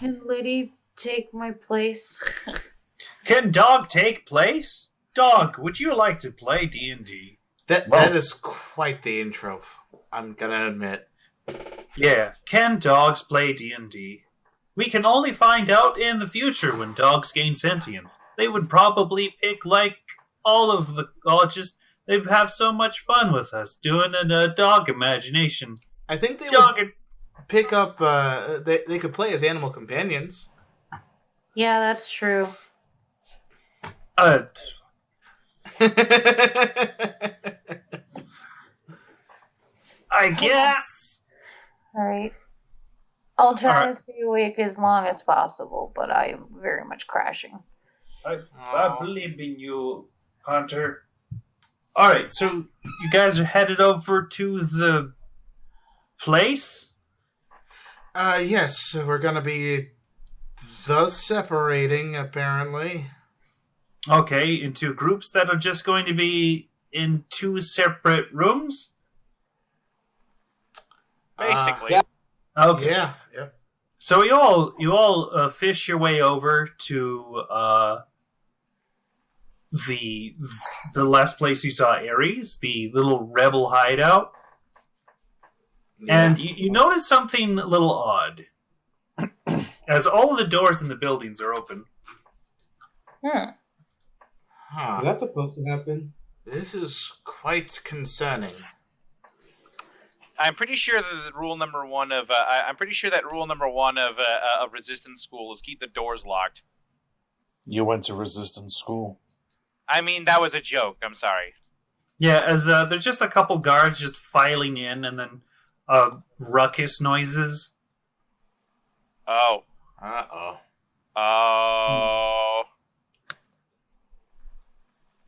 Can Liddy take my place? Can Dog take place? Dog, would you like to play D&D? That is quite the intro, I'm gonna admit. Yeah, can dogs play D&D? We can only find out in the future when dogs gain sentience. They would probably pick, they'd have so much fun with us doing a dog imagination. I think they would pick up, they could play as animal companions. Yeah, that's true. I guess. Alright. I'll try to stay awake as long as possible, but I am very much crashing. I believe in you, Hunter. Alright, so you guys are headed over to the place? Yes, we're gonna be thus separating, apparently. Okay, into groups that are just going to be in two separate rooms? Basically. Yeah. Okay. Yeah. So you all fish your way over to the last place you saw Ares, the little rebel hideout. Yeah. And you notice something a little odd. As all of the doors in the buildings are open. Huh. Is that supposed to happen? This is quite concerning. I'm pretty sure that rule number one of resistance school is keep the doors locked. You went to resistance school? I mean, that was a joke. I'm sorry. Yeah, as there's just a couple guards just filing in, and then ruckus noises. Oh. Uh-oh. Oh.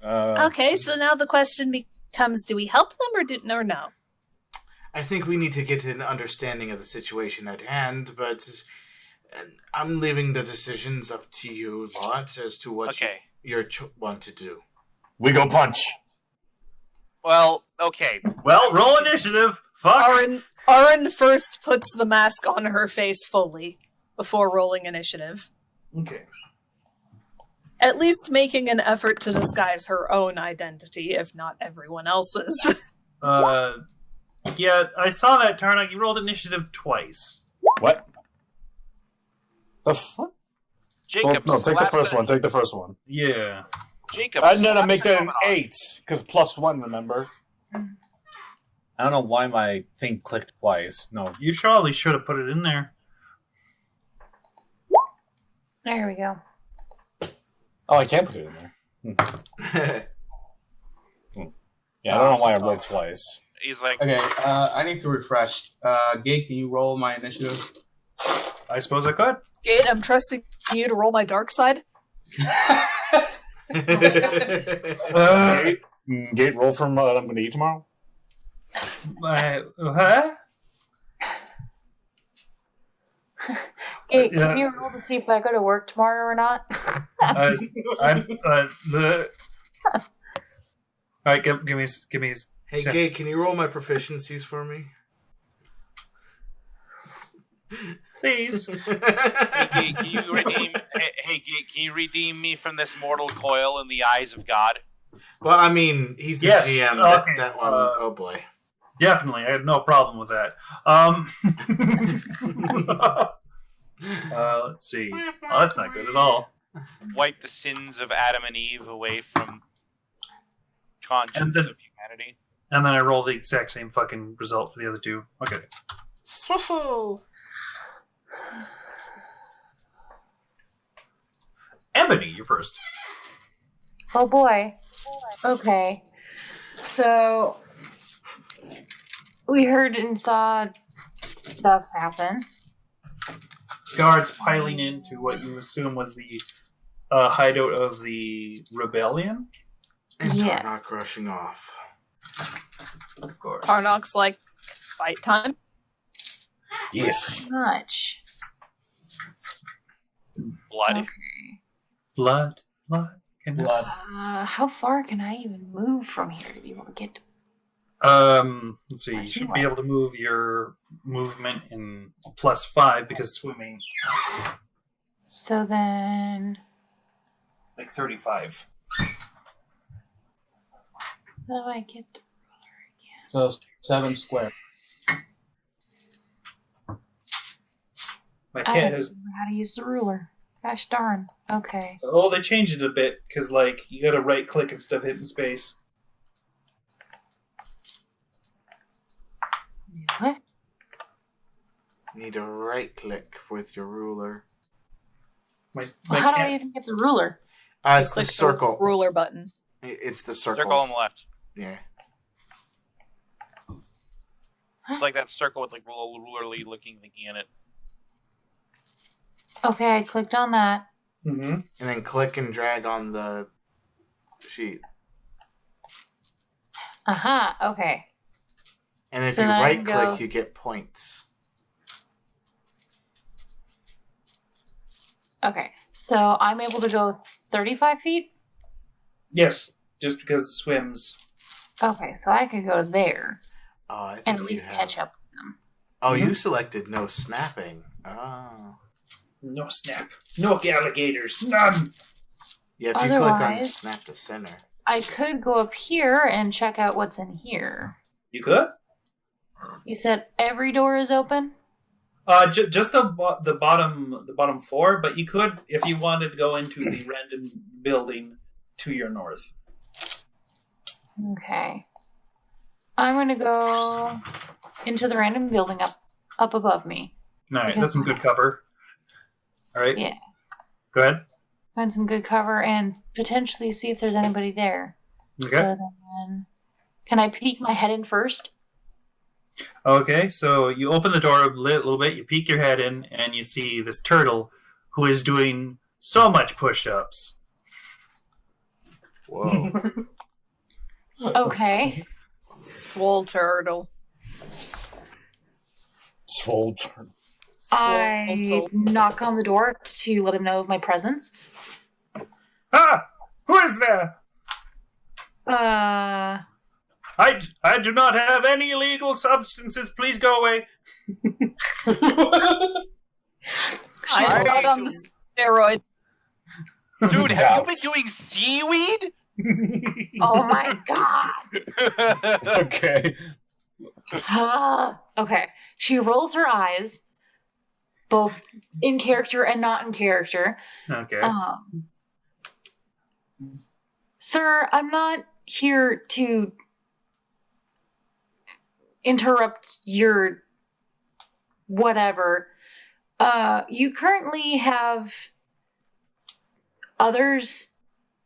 Okay, so now the question becomes, do we help them or no? I think we need to get an understanding of the situation at hand, but I'm leaving the decisions up to you lot as to what you want to do. We go punch. Well, okay. Well, roll initiative. Fuck. Aryn first puts the mask on her face fully before rolling initiative. Okay. At least making an effort to disguise her own identity, if not everyone else's. Yeah, I saw that, Tarnock. You rolled initiative twice. What? The fuck? Jacob, no, take the first one. Take the first one. Yeah. Jacob, And then I make that an 8, because +1, remember? I don't know why my thing clicked twice. No. You probably should have put it in there. There we go. Oh, I can't put it in there. Yeah, I don't know why I rolled twice. He's like... Okay, I need to refresh. Gate, can you roll my initiative? I suppose I could. Gate, I'm trusting you to roll my dark side. Gate, roll from what I'm going to eat tomorrow? Huh? Hey, can you roll to see if I go to work tomorrow or not? Alright, give me. Hey, Gay, can you roll my proficiencies for me? Please. Hey, can you redeem me from this mortal coil in the eyes of God? Well, I mean, he's the GM. Okay. That one, oh boy. Definitely, I have no problem with that. Let's see. Oh, that's not good at all. Wipe the sins of Adam and Eve away from conscience of humanity. And then I roll the exact same fucking result for the other two. Okay. Swiffle! Ebony, you're first. Oh boy. Okay. So, we heard and saw stuff happen. Guards piling into what you assume was the hideout of the rebellion. And Tarnock rushing off. Of course. Tarnock's like, fight time? Yes. Much. Blood. Okay. Blood. Blood. How far can I even move from here to be able to get to... Let's see. You should be able to move your movement in +5 because swimming. So then, Like 35. how do I get the So 7 square. My I cat don't has. know how to use the ruler. Gosh darn. Okay. Oh, they changed it a bit because, like, you got to right click instead of hitting space. What? Need a right click with your ruler. My Well, how do cat. I even get the ruler? It's the Click circle. ruler button. It's the circle. Circle on the left. Yeah. It's like that circle with like little rulerly looking thingy in it. Okay, I clicked on that. Mm-hmm. And then click and drag on the sheet. Aha, okay. And if So you then I right can click, go- you get points. Okay, so I'm able to go 35 feet? Yes, just because it swims. Okay, so I could go there I think and at you least have... catch up with them. Oh, you selected no snapping. Oh. No snap. No alligators. None. Yeah, if you click on Otherwise- snap to center. I could go up here and check out what's in here. You could? You said every door is open? Just the bottom 4, but you could, if you wanted to go into the random building to your north. Okay. I'm gonna go into the random building up above me. Alright, that's some good cover. Alright. Yeah. Go ahead. Find some good cover and potentially see if there's anybody there. Okay. So then, can I peek my head in first? Okay, so you open the door a little bit, you peek your head in, and you see this turtle who is doing so much push-ups. Whoa. Okay. Swole turtle. Swole turtle. I Swole. knock on the door to let him know of my presence. Ah! Who is there? I do not have any illegal substances. Please go away. I'm not on the steroid. Dude, have you been doing seaweed? Oh my god. Okay. Okay. She rolls her eyes, both in character and not in character. Okay. Sir, I'm not here to interrupt your whatever. You currently have others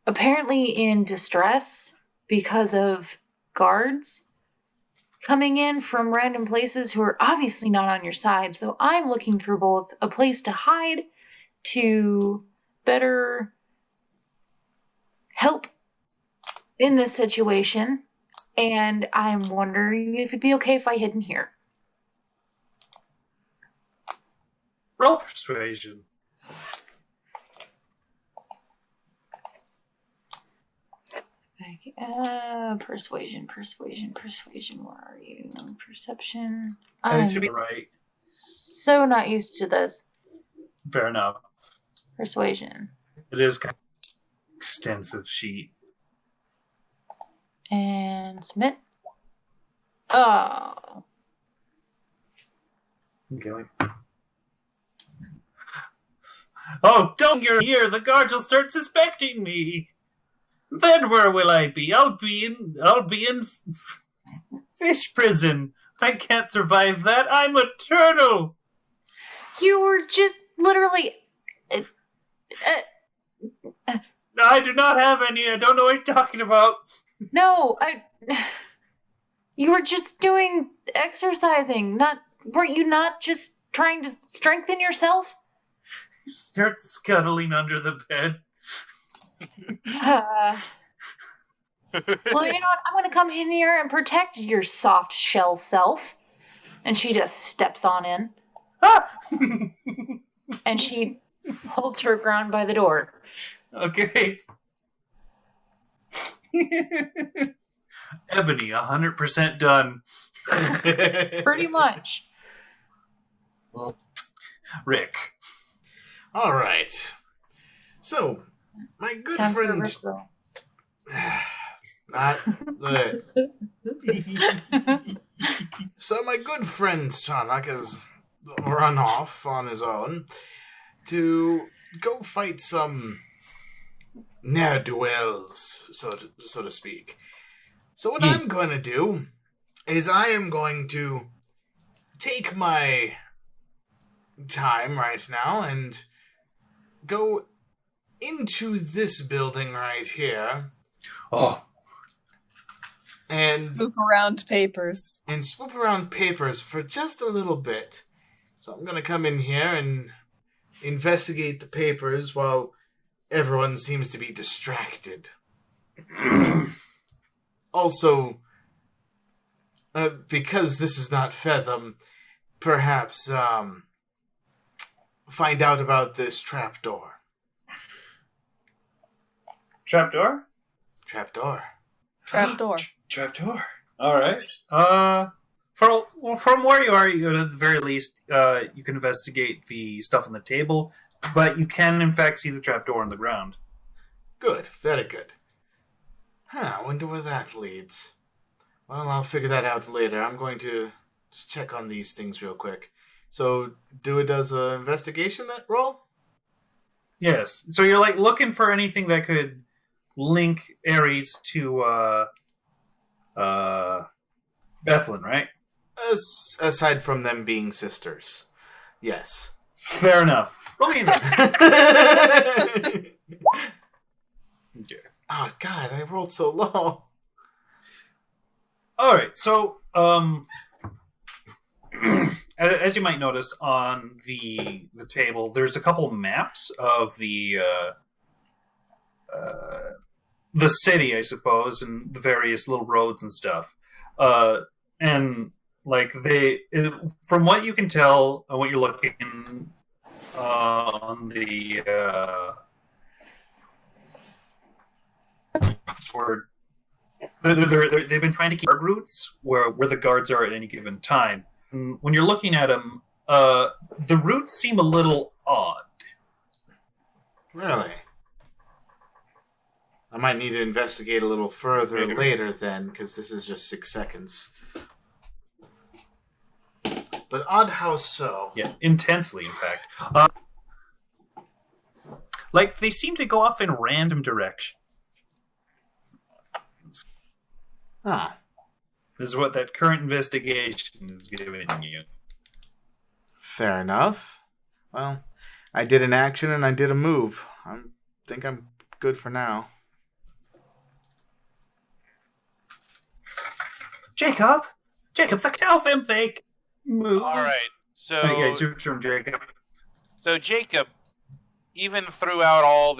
apparently in distress because of guards coming in from random places who are obviously not on your side. So I'm looking for both a place to hide to better help in this situation, and I'm wondering if it'd be okay if I hid in here. Roll persuasion. Persuasion. Where are you? Perception. It I'm should be right. so not used to this. Fair enough. Persuasion. It is kind of extensive sheet. And submit. Oh. Okay. Oh, don't you're here. The guards will start suspecting me. Then where will I be? I'll be in fish prison. I can't survive that. I'm a turtle. You were just literally. I do not have any. I don't know what you're talking about. No, you were just doing exercising. Weren't you not just trying to strengthen yourself? Start scuttling under the bed. Well, you know what? I'm going to come in here and protect your soft shell self. And she just steps on in. Ah! And she holds her ground by the door. Okay. Ebony, 100% done. Pretty much. Rick. All right. So, my good Time for a friend. Rickroll. Not the. So, my good friend Tarnock has run off on his own to go fight some ne'er-do-wells, so to speak. So what I'm going to do is I am going to take my time right now and go into this building right here. Oh. And Swoop around papers. And swoop around papers for just a little bit. So I'm going to come in here and investigate the papers while everyone seems to be distracted. Also, because this is not Featham, perhaps find out about this trapdoor. Trapdoor? Trapdoor. Trapdoor. Trapdoor. All right. From where you are, you at the very least, you can investigate the stuff on the table, but you can, in fact, see the trapdoor on the ground. Good. Very good. I wonder where that leads. Well, I'll figure that out later. I'm going to just check on these things real quick. So, Dua does an investigation that roll? Yes. So you're like looking for anything that could link Ares to Bethlin, right? Aside from them being sisters. Yes. Fair enough. Roll me Oh, God, I rolled so low. All right, so as you might notice on the table, there's a couple maps of the city, I suppose, and the various little roads and stuff. And like from what you can tell, what you're looking on the they've been trying to keep guard routes where the guards are at any given time. And when you're looking at them, the routes seem a little odd. Really? I might need to investigate a little further later then, because this is just 6 seconds. But odd how so? Yeah, intensely, in fact. Like, they seem to go off in random directions. Huh. This is what that current investigation is giving you. Fair enough. Well, I did an action and I did a move. I think I'm good for now. Jacob, the cow thing. Move. All right, so yeah, it's your turn, Jacob. So Jacob, even throughout all of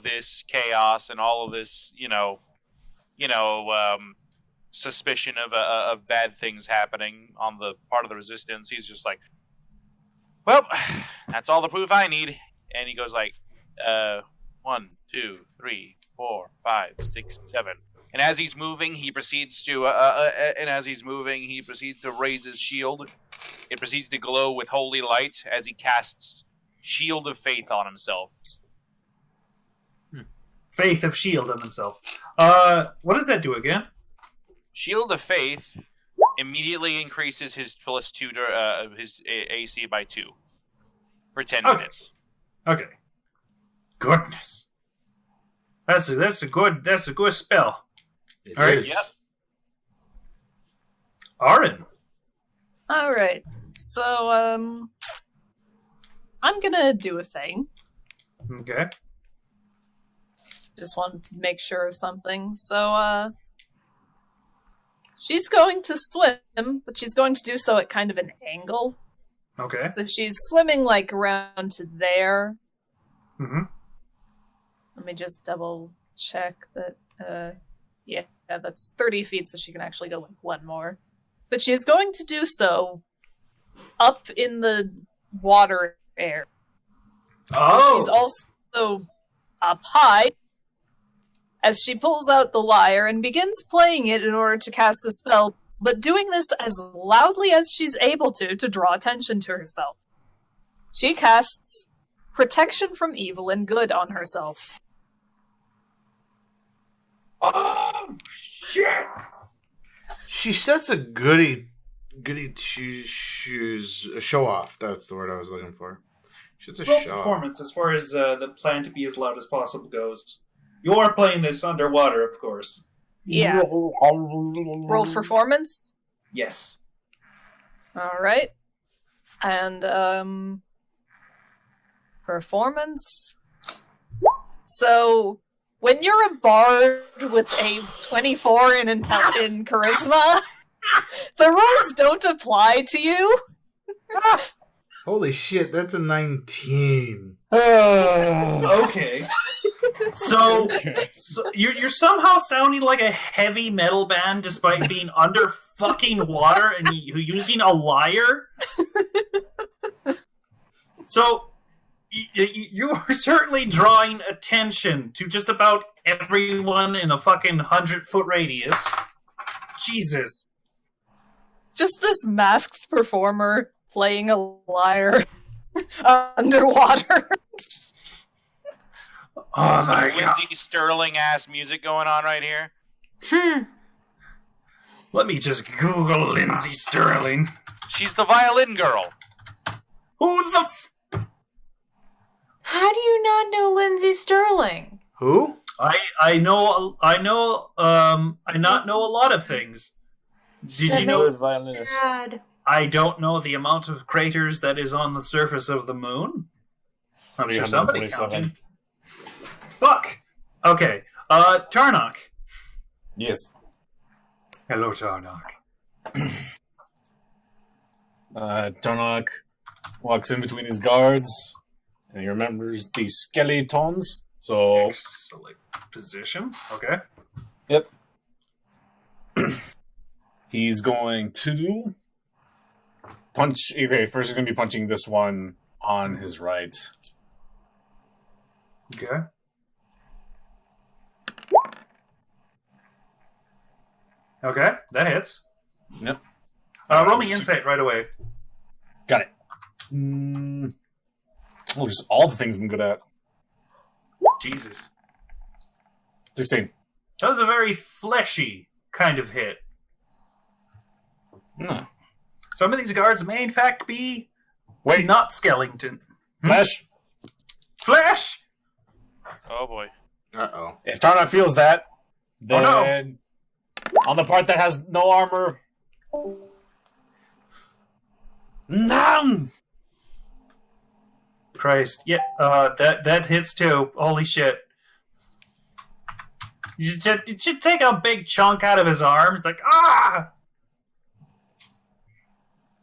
this chaos and all of this, suspicion of bad things happening on the part of the resistance, he's just like, well, that's all the proof I need. And he goes like, 1, 2, 3, 4, 5, 6, 7. And as he's moving, he proceeds to raise his shield. It proceeds to glow with holy light as he casts Shield of Faith on himself. Faith of Shield on himself. What does that do again? Shield of Faith immediately increases his +2 to his AC by 2 for 10 minutes. Okay. Goodness. That's a good spell. It All right. is. Yep. Aryn. All right. So, I'm gonna do a thing. Okay. Just wanted to make sure of something. So, she's going to swim, but she's going to do so at kind of an angle. Okay. So she's swimming, like, around to there. Mm-hmm. Let me just double check that, yeah, that's 30 feet, so she can actually go, like, one more. But she's going to do so up in the water air. Oh! She's also up high. as she pulls out the lyre and begins playing it in order to cast a spell, but doing this as loudly as she's able to draw attention to herself. She casts Protection from Evil and Good on herself. Oh, shit! She sets a goody shoes a show off. That's the word I was looking for. She sets a Roll show off. performance as far as the plan to be as loud as possible goes. You are playing this underwater, of course. Yeah. Roll performance? Yes. Alright. And, performance? So, when you're a bard with a 24 in charisma, the rules don't apply to you. Holy shit, that's a 19. Okay. So you're somehow sounding like a heavy metal band despite being under fucking water and using a lyre. So you are certainly drawing attention to just about everyone in a fucking 100-foot radius. Jesus. Just this masked performer playing a lyre underwater. Oh my god. Lindsay Sterling ass music going on right here. Let me just Google Lindsay Sterling. She's the violin girl. Who the How do you not know Lindsay Sterling? Who? I not know a lot of things. Did you know violinist? God. I don't know the amount of craters that is on the surface of the moon? I'm sure somebody 327. counted. Fuck! Okay, Tarnock. Yes. Hello, Tarnock. Tarnock walks in between his guards, and he remembers the skeletons. So, Select position. Okay. yep. He's going to punch. Okay, first he's going to be punching this one on his right. Okay. Okay, that hits. Yep. Roll me insight right away. Got it. Oh, just all the things I'm good at. Jesus. 16. That was a very fleshy kind of hit. No. Some of these guards may in fact be Wait, not skeleton. Flash. Flesh! Oh boy. Uh-oh. If Tarnock feels that, then Oh, no. on the part that has no armor, none. Christ. Yeah, that hits too. Holy shit. You should take a big chunk out of his arm. It's like, ah!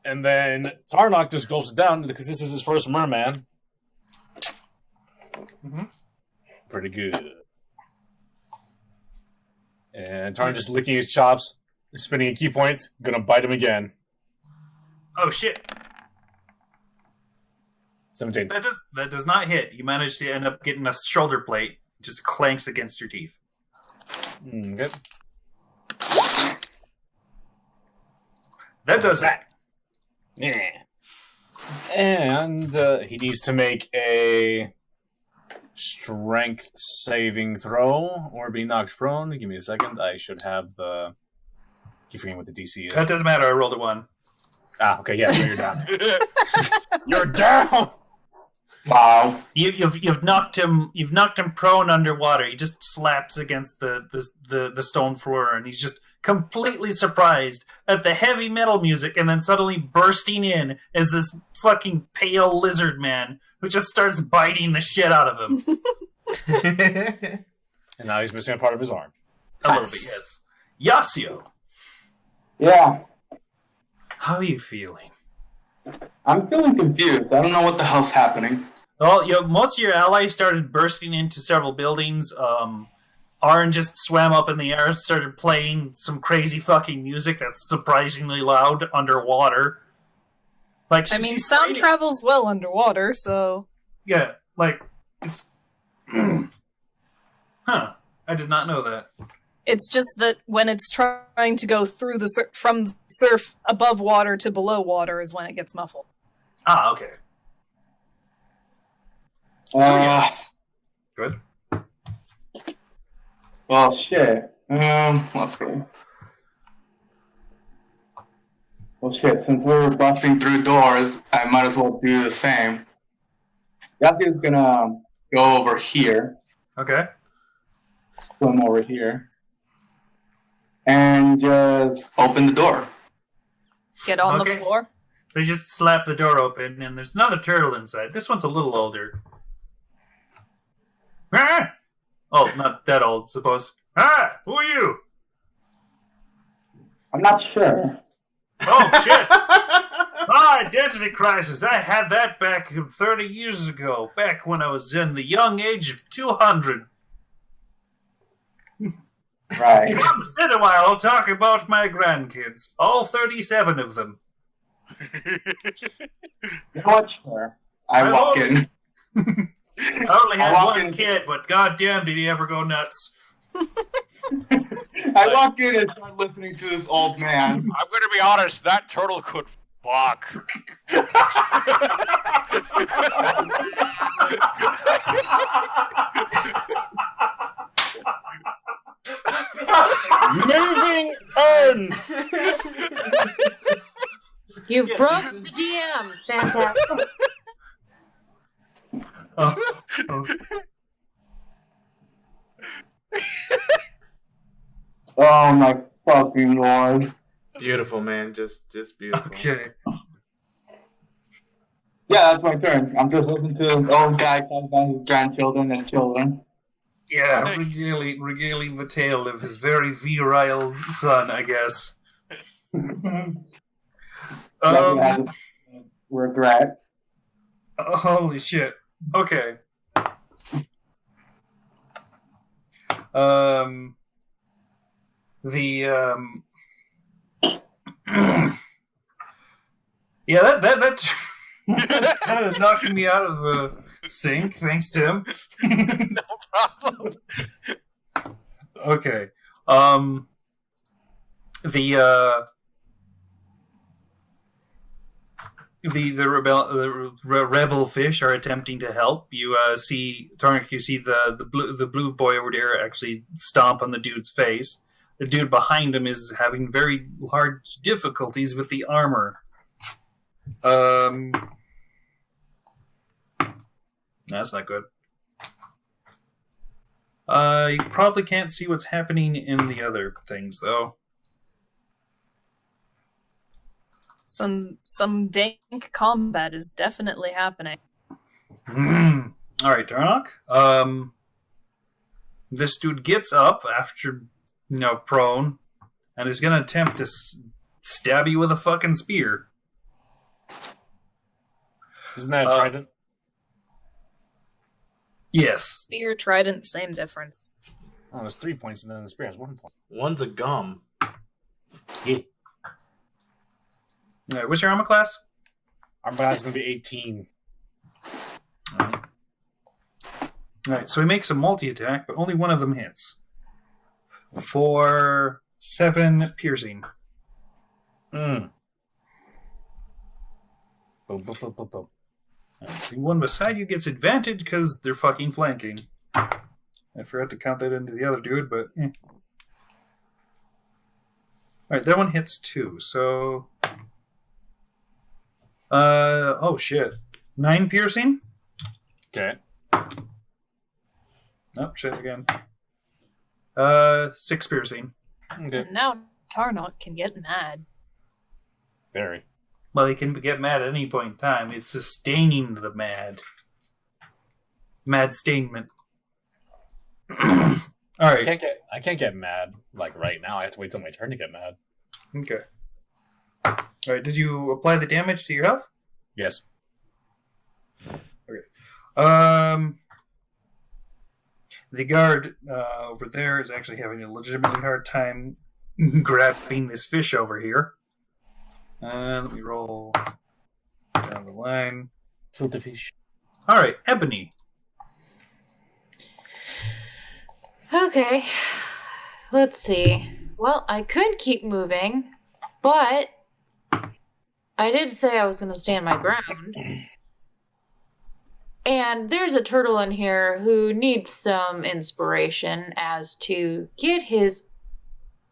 And then Tarnock just goes down because this is his first merman. Mhm. Pretty good. And Tarnock just licking his chops, spinning a key point, gonna bite him again. Oh shit. 17. That does not hit. You manage to end up getting a shoulder plate. Just clanks against your teeth. Good. That does that. Yeah. And he needs to make a strength saving throw or be knocked prone. Give me a second. I should have the... keep forgetting what the DC is. That doesn't matter. I rolled a 1. Ah, okay, yeah, so you're down. You're down! Wow. You've knocked him prone underwater. He just slaps against the stone floor, and he's just completely surprised at the heavy metal music, and then suddenly bursting in as this fucking pale lizard man who just starts biting the shit out of him. And now he's missing a part of his arm. A little bit, yes. Yasio, Yeah. how are you feeling? I'm feeling confused. I don't know what the hell's happening. Well, most of your allies started bursting into several buildings. Aryn just swam up in the air and started playing some crazy fucking music that's surprisingly loud underwater. Like, I mean, she's sound creating- travels well underwater, so... Yeah, like, it's... Huh. I did not know that. It's just that when it's trying to go through the from surf above water to below water is when it gets muffled. Ah, okay. So, Uh, yes. Good. well, shit. Let's see. Well, shit. Since we're busting through doors, I might as well do the same. Yasio's gonna go over here, Okay. swim over here, and just open the door. Get on Okay. the floor. So you just slap the door open, and there's another turtle inside. This one's a little older. Ah! Oh, not that old, suppose. Ah! Who are you? I'm not sure. Oh, shit! Ah, identity crisis. I had that back 30 years ago, back when I was in the young age of 200. Right. Come sit a while, I'll talk about my grandkids. All 37 of them. You know what? Sure. I walk in. I only had walk one in. kid, but goddamn did he ever go nuts. I walk in and start listening to this old man. I'm gonna be honest, that turtle could fuck. Moving on! You broke the DM. Fantastic. Oh my fucking lord. Beautiful, man. Just beautiful. Okay. Yeah, that's my turn. I'm just listening to an old guy talk about his grandchildren and children. Yeah, regaling the tale of his very virile son, I guess. Nothing has a regret. Holy shit. Okay. Yeah, that's kind of knocking me out of sync. Thanks, Tim. No problem. Okay. The rebel fish are attempting to help. You see Tarnock. You see the blue boy over there actually stomp on the dude's face. The dude behind him is having very large difficulties with the armor. That's not good. You probably can't see what's happening in the other things, though. Some dank combat is definitely happening. All right, Tarnock. This dude gets up after, prone, and is going to attempt to stab you with a fucking spear. Isn't that a trident? Yes. Spear, trident, same difference. Oh, there's 3 points, and then the spear has 1 point. One's a gum. Yeah. All right, what's your armor class? Armor class is going to be 18. All right, so he makes a multi-attack, but only one of them hits. For 7 piercing. Boom, boom, boom, boom, boom. The one beside you gets advantage because they're fucking flanking. I forgot to count that into the other dude, but Alright, that one hits 2, so... oh shit. 9 piercing? Okay. Oh, shit again. 6 piercing. Okay. And now Tarnock can get mad. Very. Well, he can get mad at any point in time. It's sustaining the mad. Mad statement. Alright. I can't get mad, like, right now. I have to wait till my turn to get mad. Okay. Alright, did you apply the damage to your health? Yes. Okay. The guard over there is actually having a legitimately hard time grabbing this fish over here. Let me roll down the line. Filter fish. Alright, Ebony. Okay. Let's see. Well, I could keep moving, but I did say I was going to stand my ground. And there's a turtle in here who needs some inspiration as to get his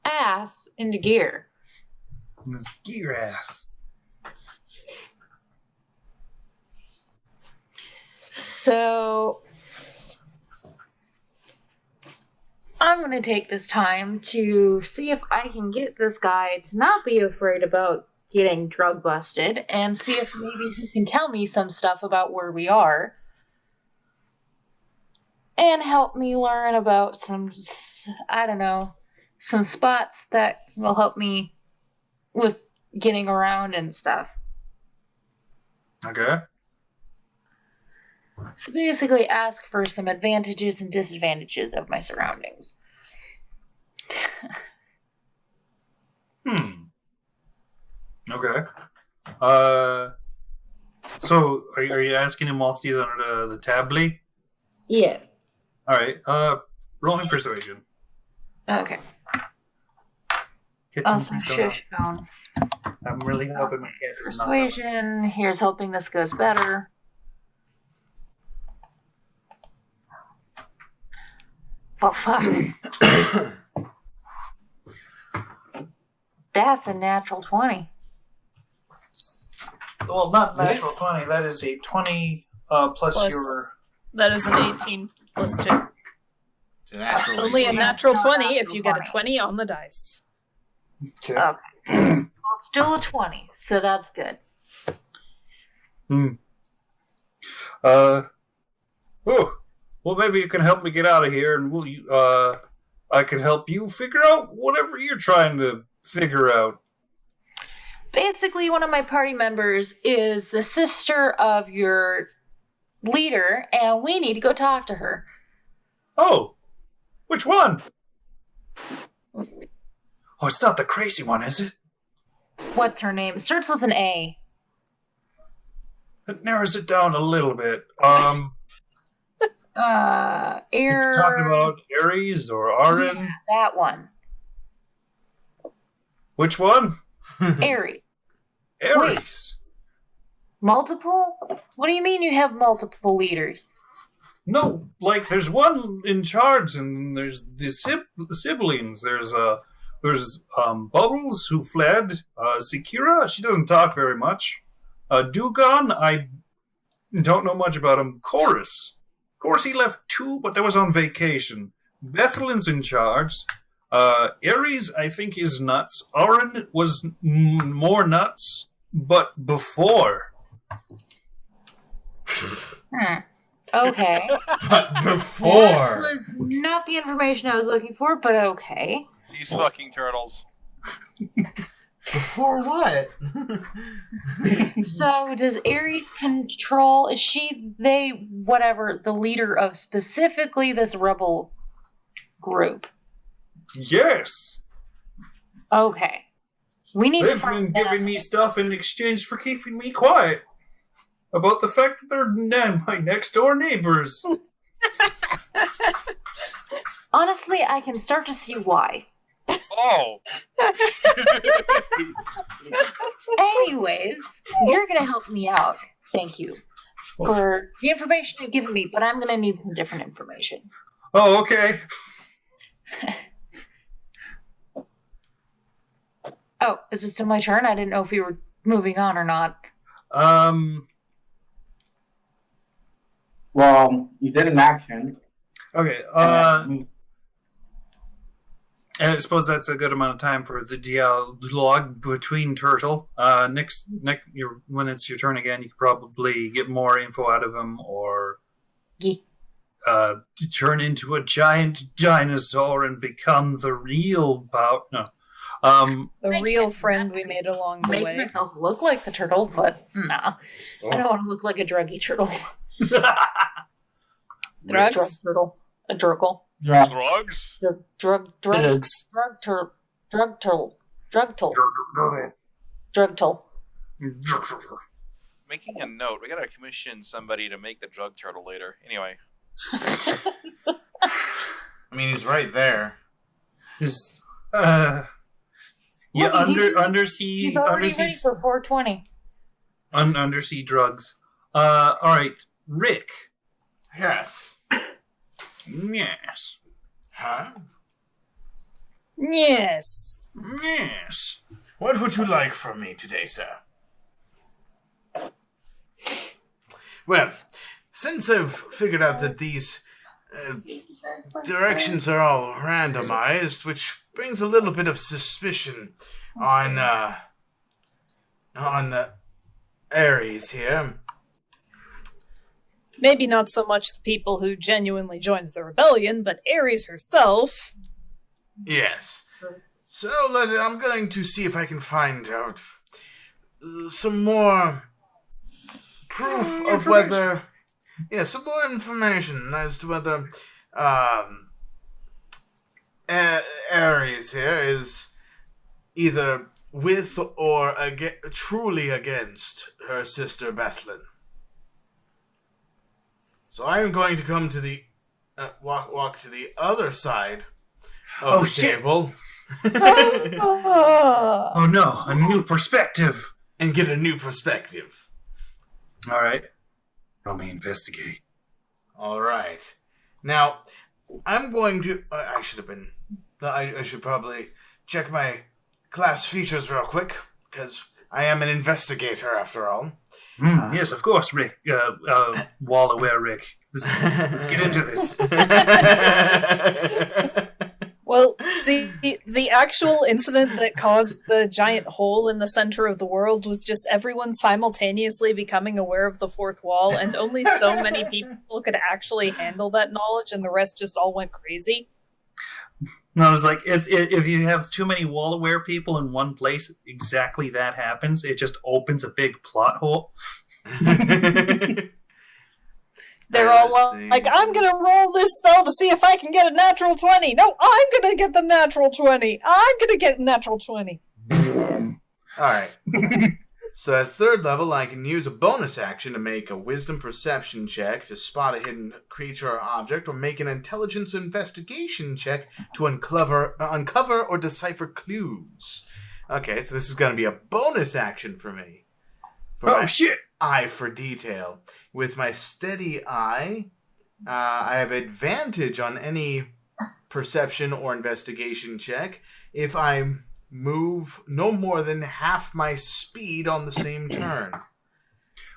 ass into gear. Let's get your ass. So I'm going to take this time to see if I can get this guy to not be afraid about getting drug busted and see if maybe he can tell me some stuff about where we are and help me learn about some, I don't know, some spots that will help me with getting around and stuff. Okay. So basically ask for some advantages and disadvantages of my surroundings. Okay. So are you asking him whilst he's under the tablet? Yes. Alright, roll him persuasion. Okay. Kitchen, Awesome. please don't Shush phone. I'm really hoping my cat is not. Persuasion. Here's hoping this goes better. Oh, fuck. That's a natural 20. Well, not natural 20. That is a 20 plus your... That is an 18 plus 2. It's a natural It's only a 18. natural Natural 20 if you get a 20. 20 on the dice. Okay. Okay. Well, still a 20, so that's good. Oh, well, maybe you can help me get out of here, and I can help you figure out whatever you're trying to figure out. Basically, one of my party members is the sister of your leader, and we need to go talk to her. Oh, which one? Oh, it's not the crazy one, is it? What's her name? It starts with an A. That narrows it down a little bit. You're talking about Ares or Aryn? Yeah, that one. Which one? Ares. Ares. Multiple? What do you mean you have multiple leaders? No, like there's one in charge, and there's the siblings. There's Bubbles who fled. Sekira, she doesn't talk very much. Dugon, I don't know much about him. Chorus, of course, he left too, but that was on vacation. Bethlyn's in charge. Ares, I think, is nuts. Aryn was more nuts, but before. Okay. But That before. was not the information I was looking for, but okay. These fucking turtles. Before what? So, does Ares control, is she, the leader of specifically this rebel group? Yes. Okay. We need to They've been find giving out. me stuff in exchange for keeping me quiet about the fact that they're my next door neighbors. Honestly, I can start to see why. Oh! Anyways, you're going to help me out. Thank you for the information you've given me, but I'm going to need some different information. Oh, okay. Oh, is it still my turn? I didn't know if we were moving on or not. Well, you did an action. Okay. And I suppose that's a good amount of time for the dialogue between Turtle. Next, when it's your turn again, you could probably get more info out of him, or turn into a giant dinosaur and become the real no. The real friend we made along the Make way. myself look like the turtle, but nah. I don't want to look like a druggy turtle. Drug Drugs? turtle. A druggle. Yeah. Drugs? Drug turtle. Making a note. We gotta commission somebody to make the drug turtle later. Anyway. I mean, he's right there. Is Look, undersea He's already undersea ready for 420. undersea drugs. All right, Rick. Yes. Yes. Huh? Yes. Yes. What would you like from me today, sir? Well, since I've figured out that these directions are all randomized, which brings a little bit of suspicion on Ares here. Maybe not so much the people who genuinely joined the rebellion, but Ares herself. Yes. So I'm going to see if I can find out some more proof of whether... Yeah, some more information as to whether Ares here is either with or truly against her sister Bethlyn. So I'm going to come to the walk to the other side of the table. Oh no, a new perspective. And get a new perspective. All right. Roll me investigate. All right. Now, I'm going to... I should probably check my class features real quick, because I am an investigator after all. Yes, of course, Rick. Wall-aware Rick. Let's get into this. Well, see, the actual incident that caused the giant hole in the center of the world was just everyone simultaneously becoming aware of the fourth wall, and only so many people could actually handle that knowledge, and the rest just all went crazy. No, it's like, if you have too many wall-aware people in one place, exactly that happens. It just opens a big plot hole. They're all like, I'm going to roll this spell to see if I can get a natural 20. No, I'm going to get the natural 20. I'm going to get a natural 20. Alright. So at third level, I can use a bonus action to make a wisdom perception check to spot a hidden creature or object, or make an intelligence investigation check to uncover or decipher clues. Okay, so this is going to be a bonus action for me. Shit! Eye for detail. With my steady eye, I have advantage on any perception or investigation check if I move no more than half my speed on the same turn.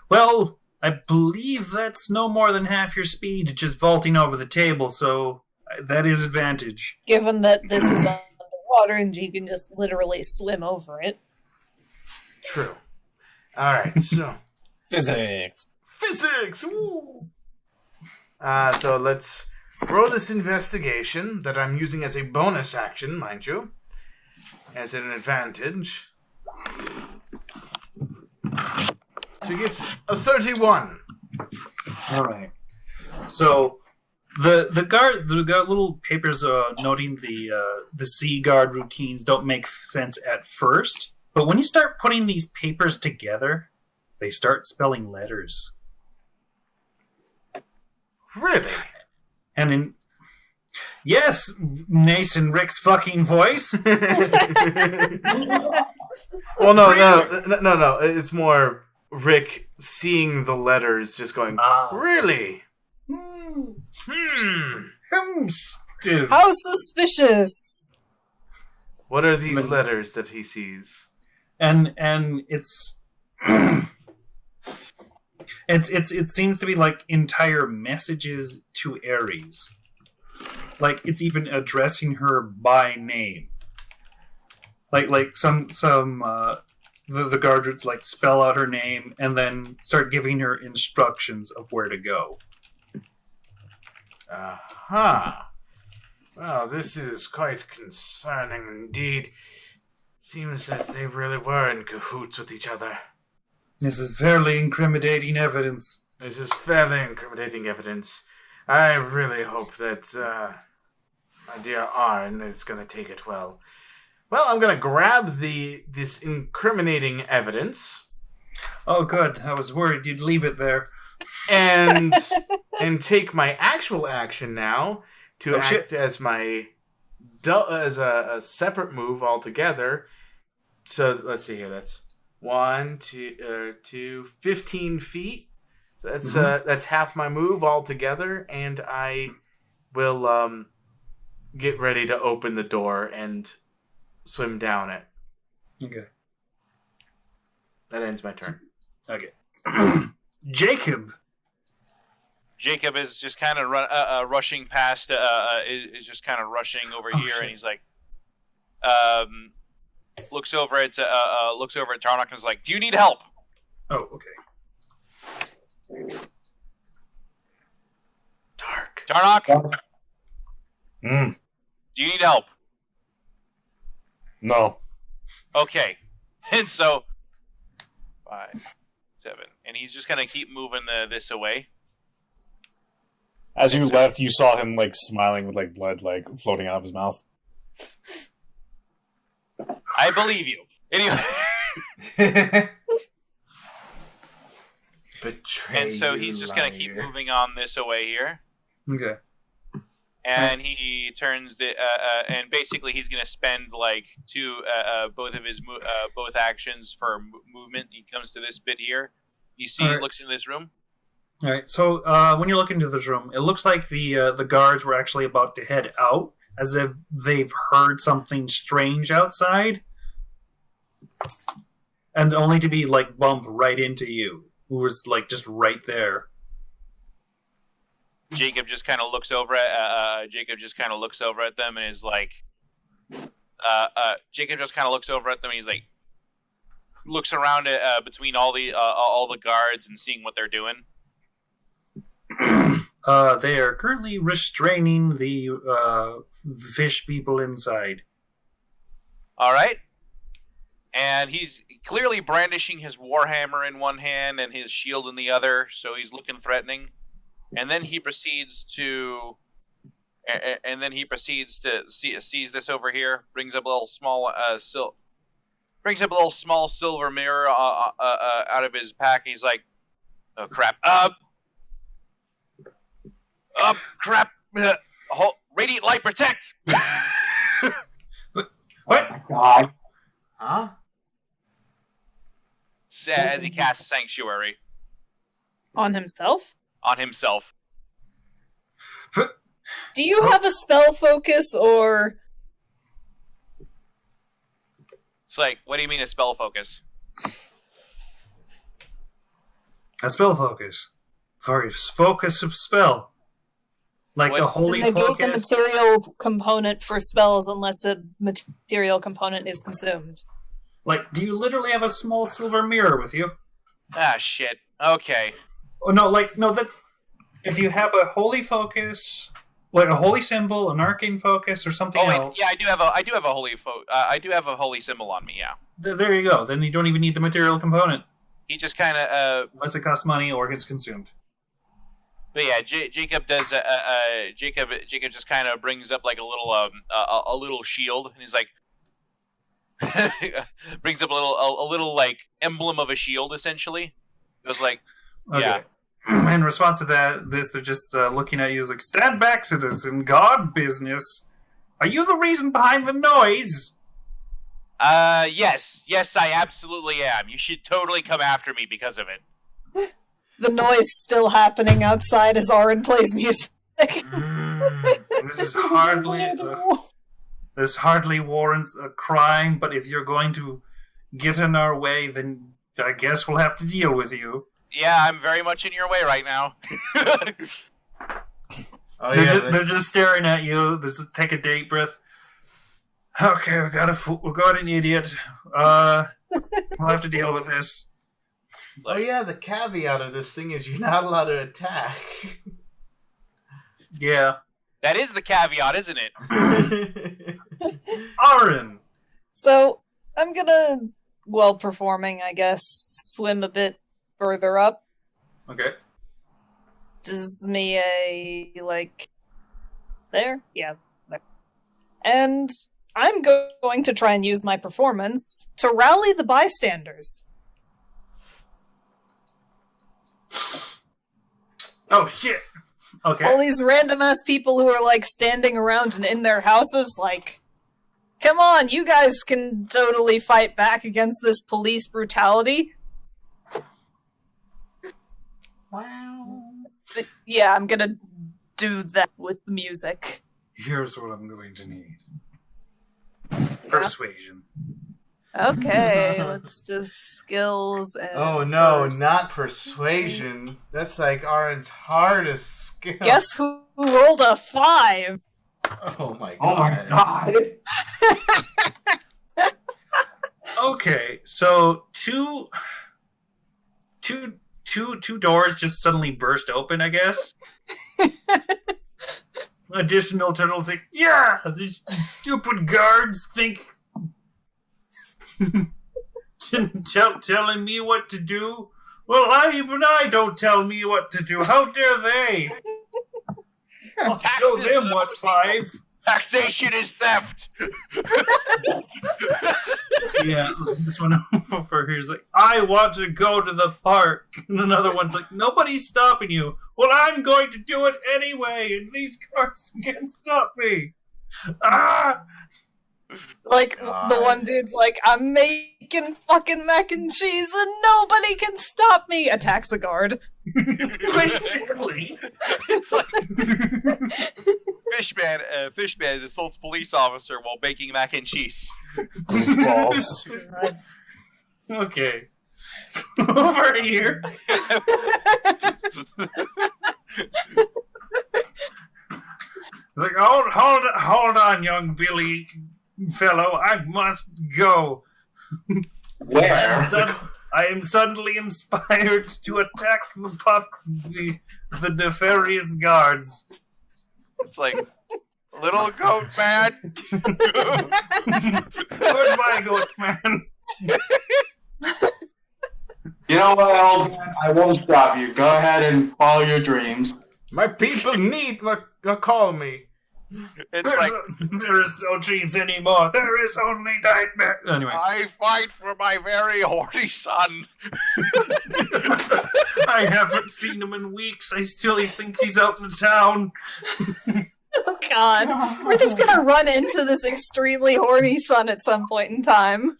Well, I believe that's no more than half your speed just vaulting over the table, so that is advantage. Given that this is underwater and you can just literally swim over it. True. Alright, so... Physics! Woo! So let's roll this investigation that I'm using as a bonus action, mind you. As an advantage. To get a 31. Alright. So... The little papers noting the sea guard routines don't make sense at first, but when you start putting these papers together, they start spelling letters. Really? And yes, Nason Rick's fucking voice. Well, no. It's more Rick seeing the letters, just going, really? How suspicious! What are these letters that he sees? And it's it seems to be like entire messages to Ares. Like it's even addressing her by name. Like some the guards like spell out her name and then start giving her instructions of where to go. Aha. Well, this is quite concerning indeed. Seems that they really were in cahoots with each other. This is fairly incriminating evidence. This is fairly incriminating evidence. I really hope that my dear Aryn is going to take it well. Well, I'm going to grab this incriminating evidence. Oh, good. I was worried you'd leave it there. And take my actual action now to act as my as a separate move altogether. So let's see here. That's 1, 2, 15 feet. So that's half my move altogether, and I will get ready to open the door and swim down it. Okay. That ends my turn. Okay. Jacob. Jacob is just kind of rushing past. Is just kind of rushing over here, shit. and he's like, looks over at Tarnock and is like, "Do you need help?" Oh, okay. Tarnock, Mm, do you need help? no. Okay, and so 5, 7, and he's just gonna keep moving this away. As you left, you saw him like smiling with like blood like floating out of his mouth. I believe you. Anyway. Betray. And so he's just going to keep moving on this away here. Okay. And he turns and basically he's going to spend like both of his both actions for movement. He comes to this bit here. You see, Right. looks into this room. All right. So when you look into this room, it looks like the guards were actually about to head out, as if they've heard something strange outside, and only to be like bumped right into you, who was like just right there. Jacob just kind of looks over at them and is like, Jacob just kind of looks over at them and he's like, looks around between all the guards and seeing what they're doing. They are currently restraining the fish people inside. All right. And he's clearly brandishing his warhammer in one hand and his shield in the other, so he's looking threatening. And then he proceeds to seize this over here, brings up a little small silver mirror out of his pack. And he's like, "Oh crap! Crap! Radiant light protect!" What? God. Huh? As he casts Sanctuary On himself? on himself. Do you have a spell focus or... It's like, what do you mean a spell focus? A spell focus. Focus of spell. Like What? the To holy negate the focus. material component for spells unless a material component is consumed. Like, do you literally have a small silver mirror with you? Ah, shit. Okay. Oh no, that if you have a holy focus, like a holy symbol, an arcane focus, or something Oh wait, else. yeah, I do have a holy symbol on me. Yeah. There you go. Then you don't even need the material component, He just kind of unless it costs money or gets consumed. But yeah, Jacob does. Jacob just kind of brings up like a little shield, and he's like, brings up a little like emblem of a shield, essentially. It was like, Okay. yeah, In response to this, they're just looking at you as like, "Stand back, citizen. God business. Are you the reason behind the noise?" yes, I absolutely am. You should totally come after me because of it. The noise still happening outside as Aryn plays music. This is hardly. This hardly warrants a crime, but if you're going to get in our way, then I guess we'll have to deal with you. Yeah, I'm very much in your way right now. Oh, They're just staring at you. Just take a deep breath. Okay, we got an idiot. We'll have to deal with this. Oh yeah, the caveat of this thing is you're not allowed to attack. Yeah. That is the caveat, isn't it? Aryn! So, I'm gonna, while performing, I guess, swim a bit further up. Okay. Does me there? Yeah. There. And I'm going to try and use my performance to rally the bystanders. Oh, shit! Okay. All these random ass people who are like standing around and in their houses, like, come on, you guys can totally fight back against this police brutality. Wow. But yeah, I'm gonna do that with the music. Here's what I'm going to need. Persuasion. Okay, let's just skills and... Oh no, not persuasion. That's like Aryn's hardest skill. Guess who rolled a 5? Oh my god. Oh my god. Okay, so two doors just suddenly burst open, I guess. Additional turtles like, yeah, these stupid guards think telling me what to do. Well, even I don't tell me what to do. How dare they? I'll show them what 5. Taxation is theft. Yeah, this one over here is like, I want to go to the park. And another one's like, nobody's stopping you. Well, I'm going to do it anyway, and these cars can't stop me. Ah! Like, the one dude's like, I'm making fucking mac and cheese and nobody can stop me! Attacks a guard. Basically. It's like Fishman assaults police officer while baking mac and cheese. Goofballs. Okay. Over here. Like, hold on, young Billy fellow. I must go. Where? I am suddenly inspired to attack the nefarious guards. It's like, little goat man. Goodbye, goat man. You know what, old man? I won't stop you. Go ahead and follow your dreams. My people need call me. It's like, there is no dreams anymore. There is only nightmare. Anyway, I fight for my very horny son. I haven't seen him in weeks. I still think he's out in town. Oh god. We're just gonna run into this extremely horny son at some point in time.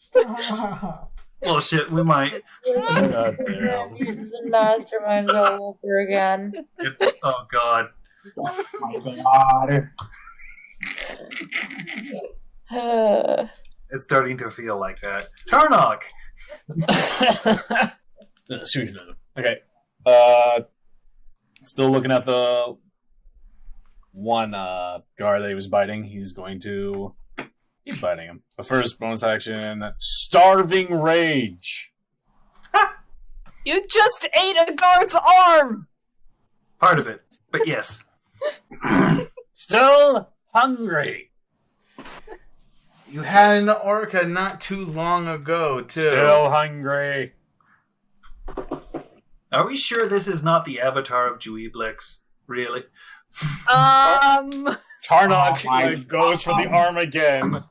Well, shit, we might. God damn. The masterminds all over again. Oh, God. Oh my god. It's starting to feel like that. Tarnock! Excuse me. Okay. Still looking at the one guard that he was biting. He's going to keep biting him. But first, bonus action, Starving Rage. You just ate a guard's arm! Part of it, but yes. Still hungry. You had an orca not too long ago, too. Still hungry. Are we sure this is not the avatar of Juiblix? Really? Tarnock my goes for the arm again.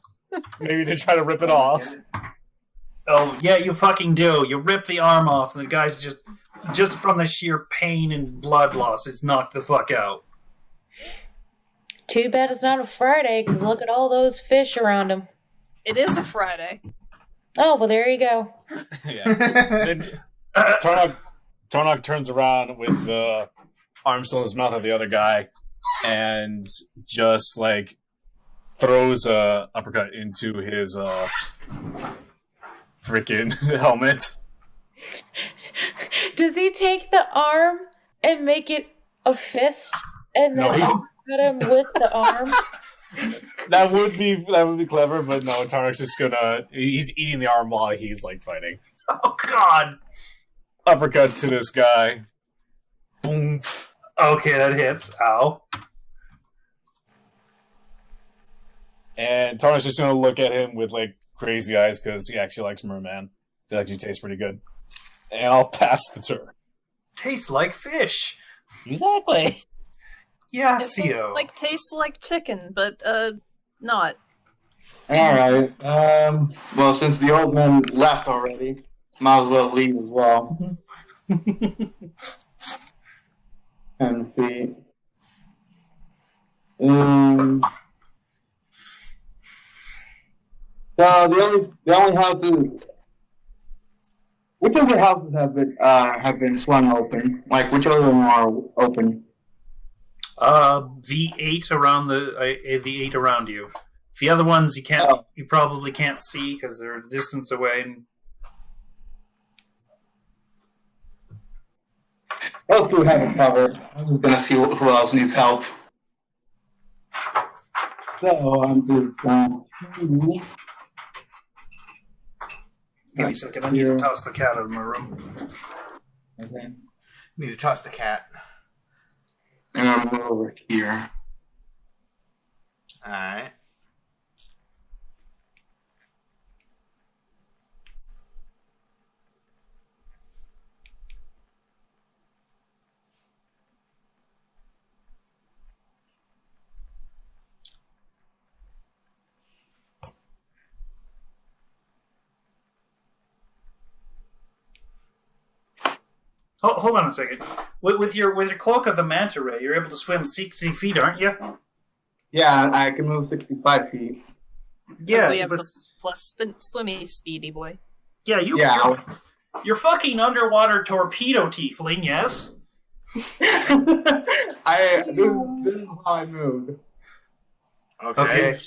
Maybe to try to rip it off. Oh, yeah, you fucking do. You rip the arm off, and the guy's just from the sheer pain and blood loss, it's knocked the fuck out. Too bad it's not a Friday, because look at all those fish around him. It is a Friday. Oh, well, there you go. Yeah. Then Tarnock turns around with the arm still in his mouth of the other guy and just, like, throws a uppercut into his freaking helmet. Does he take the arm and make it a fist and then uppercut him with the arm? That would be clever, but no, Tarnock's just he's eating the arm while he's, like, fighting. Oh, God! Uppercut to this guy. Boom. Okay, that hits. Ow. And Tarnock's just gonna look at him with, like, crazy eyes because he actually likes merman. It actually tastes pretty good. And I'll pass the turn. Tastes like fish. Exactly. Yasio. Like, tastes like chicken, but, not. Alright, well, since the old man left already, might as well leave as well. 10 feet. The only houses. Which other houses have been swung open? Like which other one are open? The 8 around the 8 around you. The other ones you probably can't see because they're a distance away. Those two have it covered. I'm gonna see who else needs help. So I'm just Give me a second. I need to toss the cat out of my room. Okay. Need to toss the cat. And I'm over here. Alright. Hold on a second. With your cloak of the manta ray, you're able to swim 60 feet, aren't you? Yeah, I can move 65 feet. Yeah, So you have the plus swimmy speedy boy. Yeah, you're fucking underwater torpedo tiefling, yes? This is how I moved. Okay.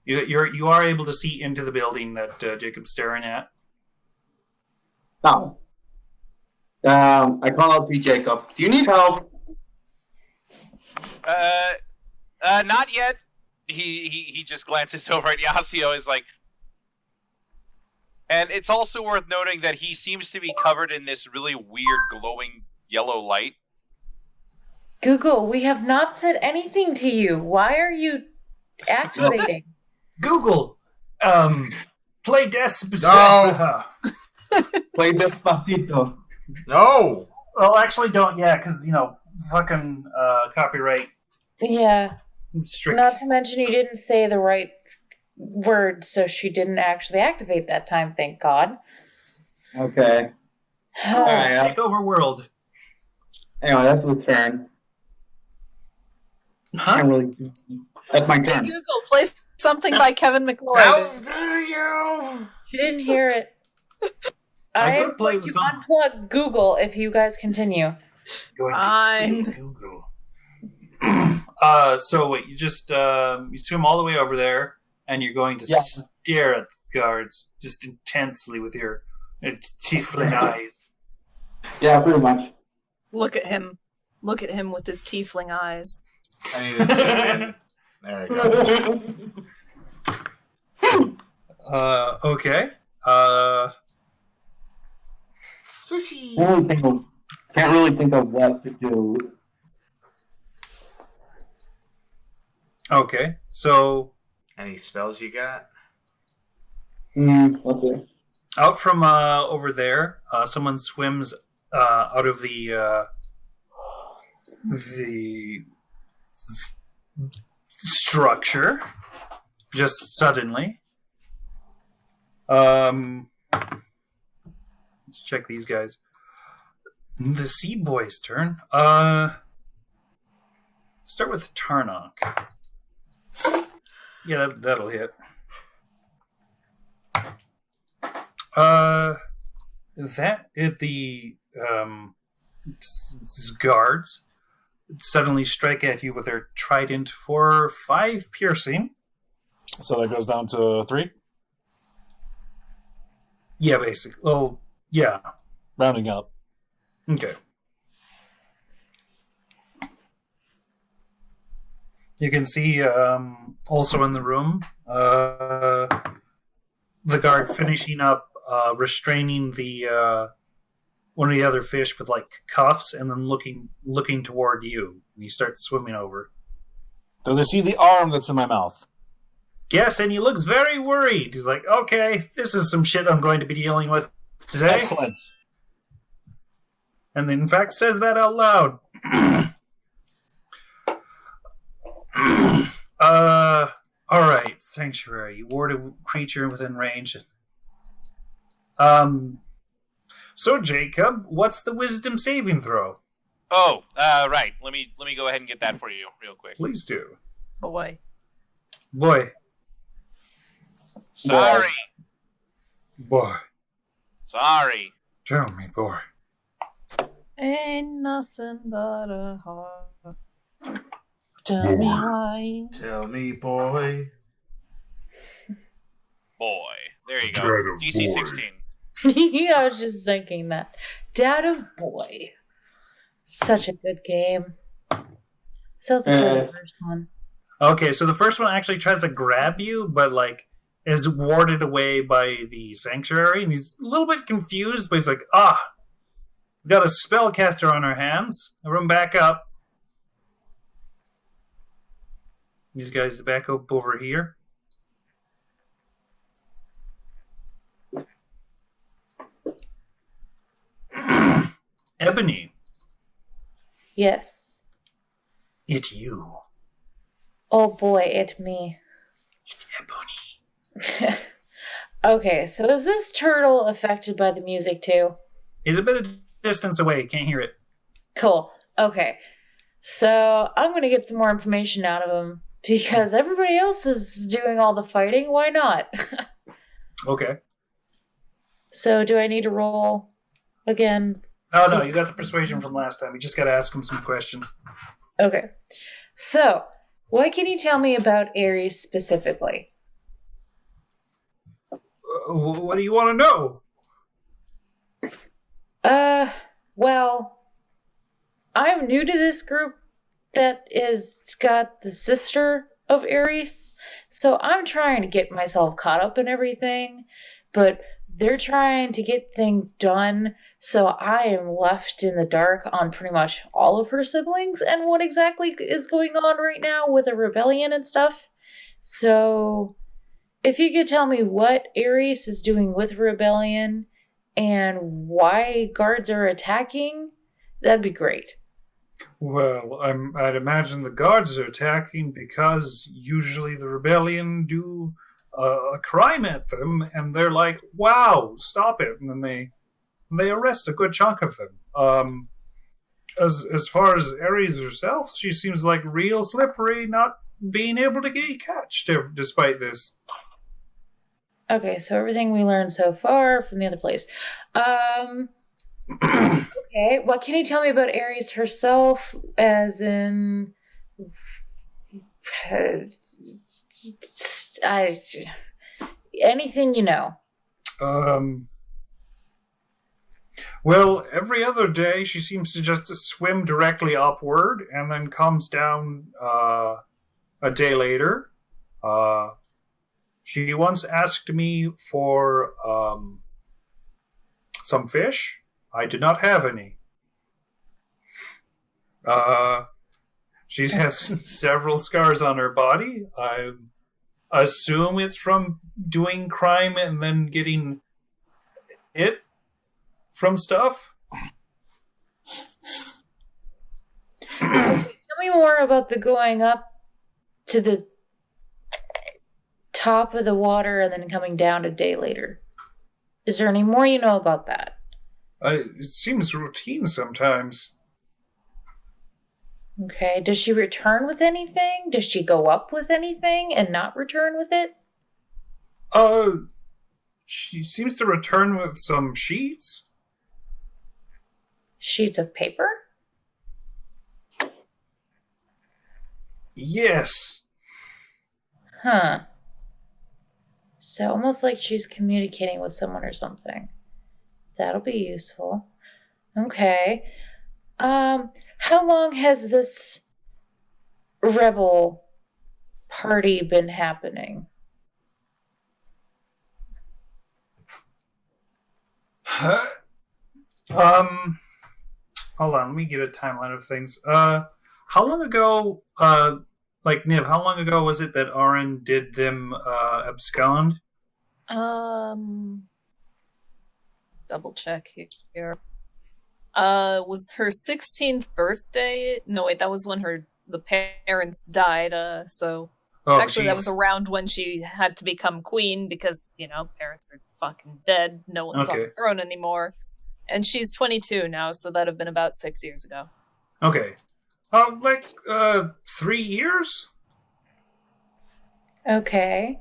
You are able to see into the building that Jacob's staring at. Now, I call out to Jacob. Do you need help? Not yet. He just glances over at Yasio. Is like, and it's also worth noting that he seems to be covered in this really weird glowing yellow light. Google, we have not said anything to you. Why are you activating? Google, play Despacito. No. Play Despacito. No. Well, actually, don't. Yeah, because fucking copyright. Yeah. Strict. Not to mention you didn't say the right word, so she didn't actually activate that time, thank God. Okay. Take over world. Anyway, that's my turn. Huh? That's my Hey, turn. Google, play something by Kevin McLeod. How dare you? She didn't hear it. I I'm could play going with to some- unplug Google if you guys continue. Going Fine. to Google. So wait, you just you swim all the way over there, and you're going to stare at the guards just intensely with your tiefling eyes. Yeah, pretty much. Look at him. Look at him with his tiefling eyes. I need to zoom in. There we go. Okay. Swishy. Can't really think of what to do. Okay. So Any spells you got? Let's see. out from over there, someone swims out of the structure just suddenly. Let's check these guys. The Sea Boy's turn. Start with Tarnock. Yeah, that'll hit. The guards suddenly strike at you with their trident for 5 piercing. So that goes down to 3? Yeah, basically. Oh, yeah. Rounding up. Okay. You can see also in the room the guard finishing up restraining the one of the other fish with like cuffs, and then looking toward you. And he starts swimming over. Does he see the arm that's in my mouth? Yes, and he looks very worried. He's like, "Okay, this is some shit I'm going to be dealing with today." Excellent. And in fact says that out loud. Alright, Sanctuary. You ward a creature within range. So Jacob, what's the wisdom saving throw? Oh, right. Let me go ahead and get that for you real quick. Please do. Boy. Boy. Sorry. Boy. Sorry. Tell me, boy. Ain't nothing but a heart. Tell me why. Tell me, boy. Boy. There you go. Dad of DC boy. 16. Yeah, I was just thinking that. Dad of Boy. Such a good game. So the first one. Okay, so the first one actually tries to grab you, but like is warded away by the sanctuary, and he's a little bit confused, but he's like, we've got a spellcaster on our hands. Everyone back up. These guys back up over here. Ebony, Yes. it you. Oh boy, it me. It's Ebony. Okay, so is this turtle affected by the music too? He's a bit of distance away, can't hear it. Cool. Okay. So I'm gonna get some more information out of him because everybody else is doing all the fighting. Why not? Okay. So do I need to roll again? Oh no, you got the persuasion from last time. You just gotta ask him some questions. Okay. So, what can you tell me about Ares specifically? What do you want to know? Well, I'm new to this group that is got the sister of Ares, so I'm trying to get myself caught up in everything, but they're trying to get things done, so I am left in the dark on pretty much all of her siblings and what exactly is going on right now with a rebellion and stuff. So, if you could tell me what Ares is doing with rebellion and why guards are attacking, that'd be great. Well, I'd imagine the guards are attacking because usually the rebellion do a crime at them, and they're like, "Wow, stop it!" And then they arrest a good chunk of them. As far as Ares herself, she seems like real slippery, not being able to get catched despite this. Okay, so everything we learned so far from the other place. Okay, what can you tell me about Ares herself, as in... anything you know. Well, every other day she seems to just swim directly upward and then comes down a day later. She once asked me for some fish. I did not have any. She has several scars on her body. I assume it's from doing crime and then getting hit from stuff. Tell me more about the going up to the top of the water and then coming down a day later. Is there any more you know about that? It seems routine sometimes. Okay, does she return with anything? Does she go up with anything and not return with it? She seems to return with some sheets. Sheets of paper? Yes. Huh. So almost like she's communicating with someone or something. That'll be useful. Okay. How long has this rebel party been happening? Hold on, let me get a timeline of things. How long ago, Niv, how long ago was it that Aryn did them abscond? Double check here. Was her 16th birthday? No, wait, that was when the parents died. So actually, that was around when she had to become queen because parents are fucking dead. No one's on the throne anymore, and she's 22 now, so that'd have been about 6 years ago. Okay. 3 years? Okay.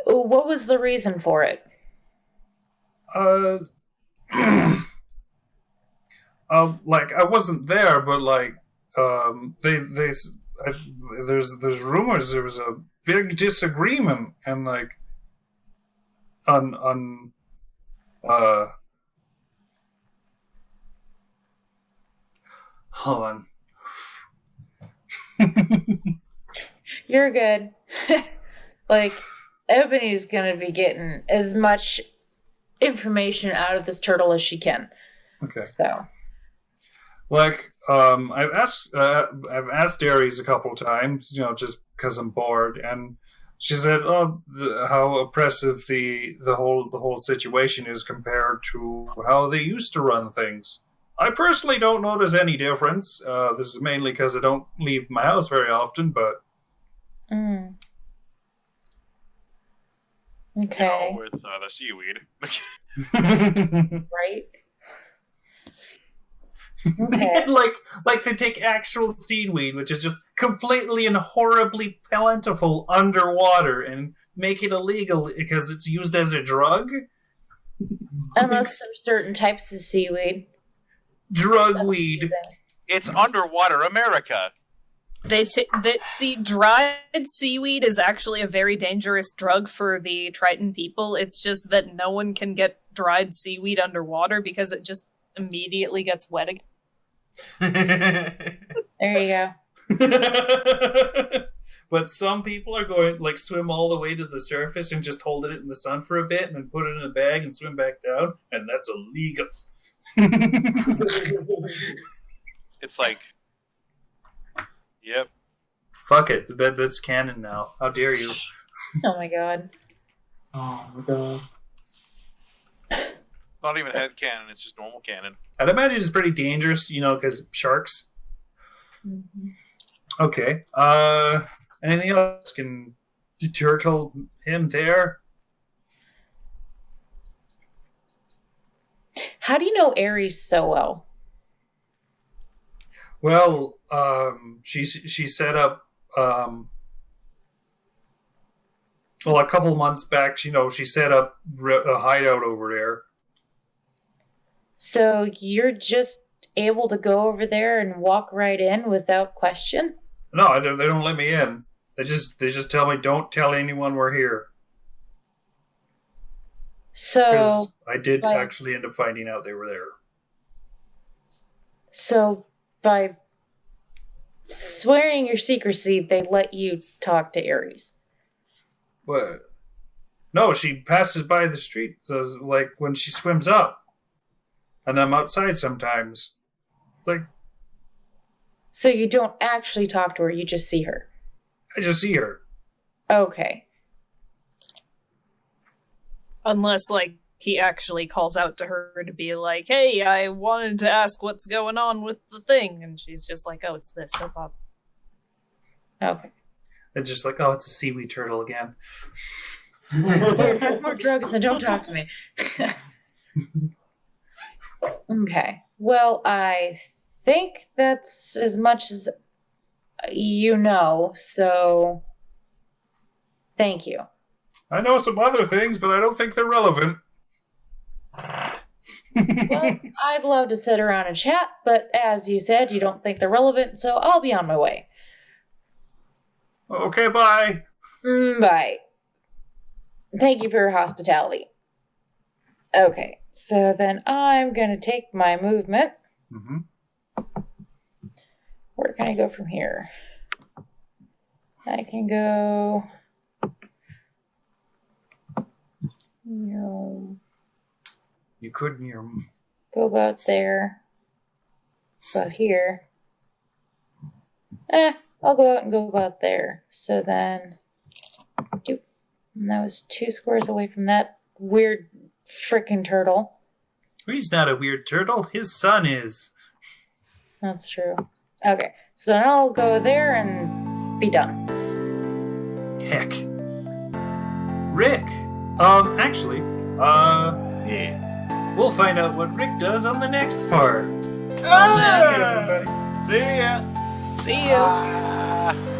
What was the reason for it? I wasn't there, but there's rumors there was a big disagreement, and hold on. You're good. Ebony's gonna be getting as much information out of this turtle as she can. Okay. So. I've asked Aries a couple times, just because I'm bored, and she said, how oppressive the whole situation is compared to how they used to run things. I personally don't notice any difference. This is mainly because I don't leave my house very often, but... Okay. With the seaweed. Right? Okay. They take actual seaweed, which is just completely and horribly plentiful underwater, and make it illegal because it's used as a drug? Unless there's certain types of seaweed. Drug weed. It's underwater America. Dried seaweed is actually a very dangerous drug for the Triton people. It's just that no one can get dried seaweed underwater because it just immediately gets wet again. There you go. But some people are going swim all the way to the surface and just hold it in the sun for a bit and then put it in a bag and swim back down, and that's illegal. It's yep. Fuck it. That's canon now. How dare you? Oh my god. Oh my god. Not even head cannon, it's just normal cannon. I'd imagine it's pretty dangerous, because sharks. Mm-hmm. Okay. Anything else? Can turtle him there? How do you know Aries so well? Well, she set up. A couple months back, she set up a hideout over there. So you're just able to go over there and walk right in without question? No, they don't let me in. They just tell me don't tell anyone we're here. So I did actually end up finding out they were there. So by swearing your secrecy, they let you talk to Aries. What? No, she passes by the street, when she swims up. And I'm outside sometimes. So you don't actually talk to her, you just see her? I just see her. Okay. Unless, he actually calls out to her to be like, hey, I wanted to ask what's going on with the thing. And she's just like, oh, it's this, no problem. Okay. It's just oh, it's a seaweed turtle again. More drugs, then don't talk to me. Okay. Well, I think that's as much as you know, so thank you. I know some other things, but I don't think they're relevant. Well, I'd love to sit around and chat, but as you said, you don't think they're relevant, so I'll be on my way. Okay, bye. Bye. Thank you for your hospitality. Okay, so then I'm going to take my movement. Mm-hmm. Where can I go from here? I can go... You could go about there. About here. I'll go out and go about there. So then... And that was 2 squares away from that weird frickin' turtle. He's not a weird turtle. His son is. That's true. Okay, so then I'll go there and be done. Heck. Rick. Actually, yeah. We'll find out what Rick does on the next part. Ah! Everybody. See ya. See you.